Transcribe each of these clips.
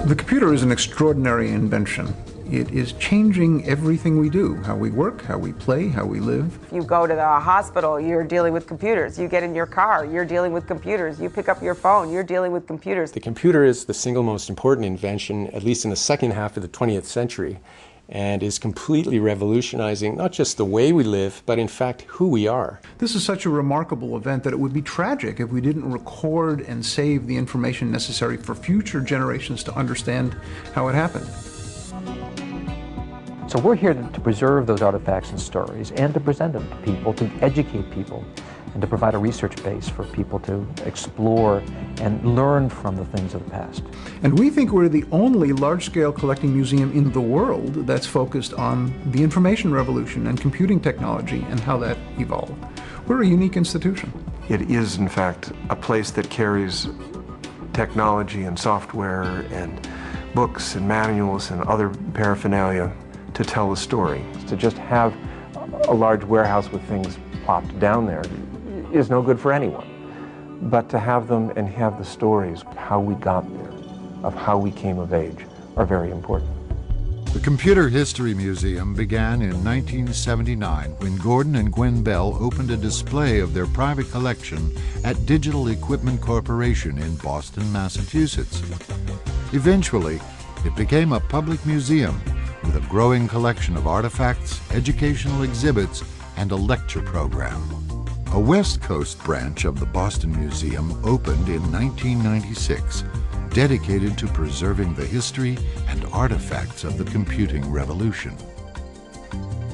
The computer is an extraordinary invention. It is changing everything we do, how we work, how we play, how we live. You go to the hospital, you're dealing with computers. You get in your car, you're dealing with computers. You pick up your phone, you're dealing with computers. The computer is the single most important invention, at least in the second half of the 20th century, and is completely revolutionizing not just the way we live, but in fact who we are. This is such a remarkable event that it would be tragic if we didn't record and save the information necessary for future generations to understand how it happened. So we're here to preserve those artifacts and stories and to present them to people, to educate people, and to provide a research base for people to explore and learn from the things of the past. And we think we're the only large-scale collecting museum in the world that's focused on the information revolution and computing technology and how that evolved. We're a unique institution. It is, in fact, a place that carries technology and software and books and manuals and other paraphernalia to tell a story. To just have a large warehouse with things plopped down there is no good for anyone. But to have them and have the stories, how we got there, of how we came of age, are very important. The Computer History Museum began in 1979 when Gordon and Gwen Bell opened a display of their private collection at Digital Equipment Corporation in Boston, Massachusetts. Eventually, it became a public museum with a growing collection of artifacts, educational exhibits, and a lecture program. A West Coast branch of the Boston Museum opened in 1996, dedicated to preserving the history and artifacts of the computing revolution.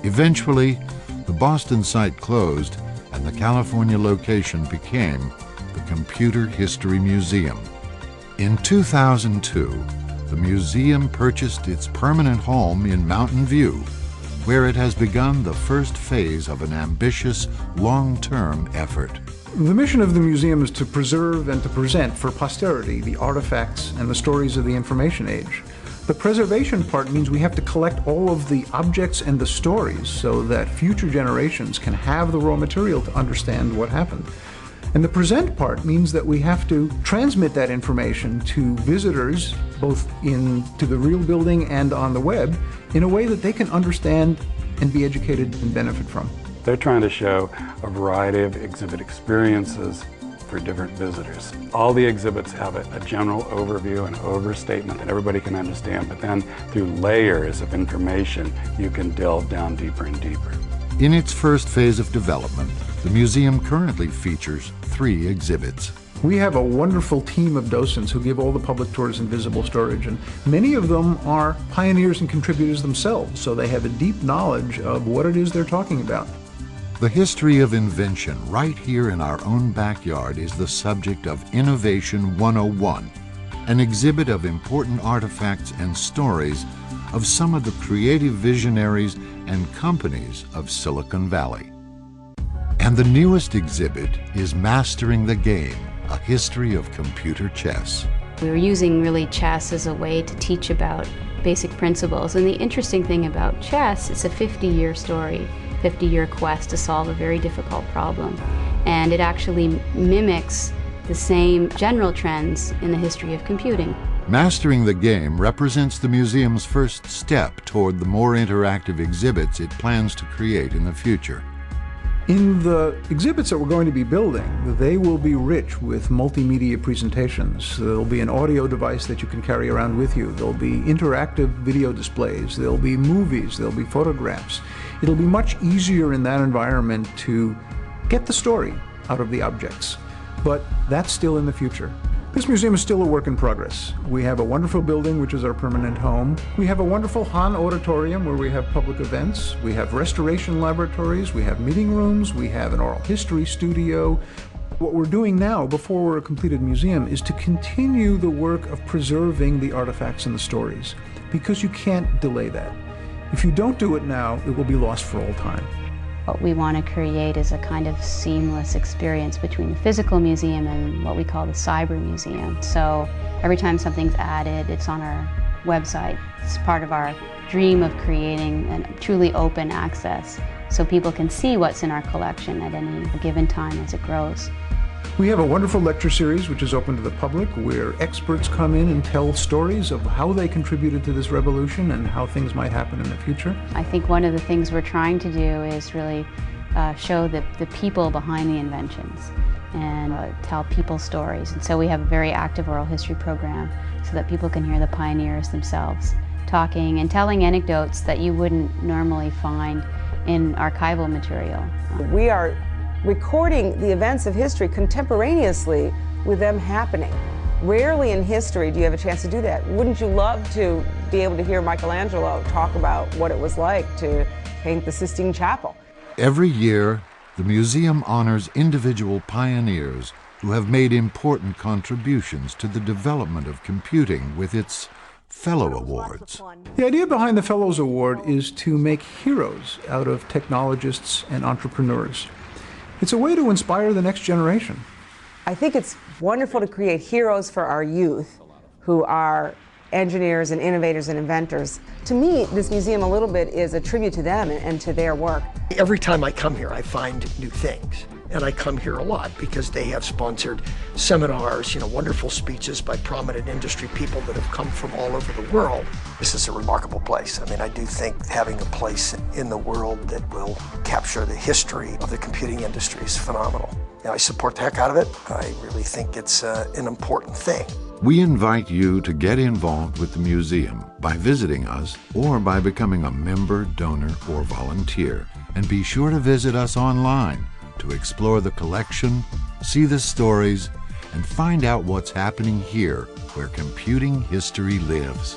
Eventually, the Boston site closed and the California location became the Computer History Museum. In 2002, the museum purchased its permanent home in Mountain View, where it has begun the first phase of an ambitious, long-term effort. The mission of the museum is to preserve and to present for posterity the artifacts and the stories of the information age. The preservation part means we have to collect all of the objects and the stories so that future generations can have the raw material to understand what happened. And the present part means that we have to transmit that information to visitors, both to the real building and on the web, in a way that they can understand and be educated and benefit from. They're trying to show a variety of exhibit experiences for different visitors. All the exhibits have a general overview and overstatement that everybody can understand, but then through layers of information, you can delve down deeper and deeper. In its first phase of development, the museum currently features 3 exhibits. We have a wonderful team of docents who give all the public tours in visible storage, and many of them are pioneers and contributors themselves, so they have a deep knowledge of what it is they're talking about. The history of invention right here in our own backyard is the subject of Innovation 101, an exhibit of important artifacts and stories of some of the creative visionaries and companies of Silicon Valley. And the newest exhibit is Mastering the Game, a history of computer chess. We were using really chess as a way to teach about basic principles. And the interesting thing about chess, it's a 50-year story, 50-year quest to solve a very difficult problem. And it actually mimics the same general trends in the history of computing. Mastering the Game represents the museum's first step toward the more interactive exhibits it plans to create in the future. In the exhibits that we're going to be building, they will be rich with multimedia presentations. There'll be an audio device that you can carry around with you. There'll be interactive video displays. There'll be movies. There'll be photographs. It'll be much easier in that environment to get the story out of the objects. But that's still in the future. This museum is still a work in progress. We have a wonderful building, which is our permanent home. We have a wonderful Hahn auditorium where we have public events. We have restoration laboratories. We have meeting rooms. We have an oral history studio. What we're doing now, before we're a completed museum, is to continue the work of preserving the artifacts and the stories, because you can't delay that. If you don't do it now, it will be lost for all time. What we want to create is a kind of seamless experience between the physical museum and what we call the cyber museum. So every time something's added, it's on our website. It's part of our dream of creating a truly open access so people can see what's in our collection at any given time as it grows. We have a wonderful lecture series which is open to the public, where experts come in and tell stories of how they contributed to this revolution and how things might happen in the future. I think one of the things we're trying to do is really show the people behind the inventions and tell people stories. And so we have a very active oral history program so that people can hear the pioneers themselves talking and telling anecdotes that you wouldn't normally find in archival material. We are recording the events of history contemporaneously with them happening. Rarely in history do you have a chance to do that. Wouldn't you love to be able to hear Michelangelo talk about what it was like to paint the Sistine Chapel? Every year, the museum honors individual pioneers who have made important contributions to the development of computing with its Fellow Awards. The idea behind the Fellows Award is to make heroes out of technologists and entrepreneurs. It's a way to inspire the next generation. I think it's wonderful to create heroes for our youth who are engineers and innovators and inventors. To me, this museum a little bit is a tribute to them and to their work. Every time I come here, I find new things. And I come here a lot because they have sponsored seminars, wonderful speeches by prominent industry people that have come from all over the world. This is a remarkable place. I mean, I do think having a place in the world that will capture the history of the computing industry is phenomenal. I support the heck out of it. I really think it's an important thing. We invite you to get involved with the museum by visiting us or by becoming a member, donor, or volunteer. And be sure to visit us online to explore the collection, see the stories, and find out what's happening here where computing history lives.